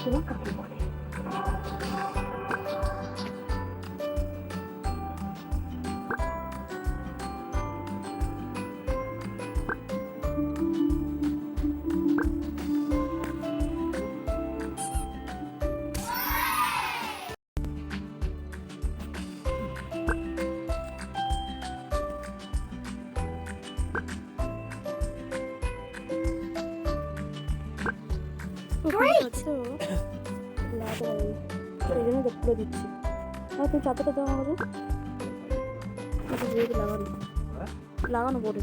তোমার কাছে বলে। এই জন্য করে দিচ্ছি। আর তুমি চাদরটা দেওয়া আমাকে লাগানো লাগানো পড়ে।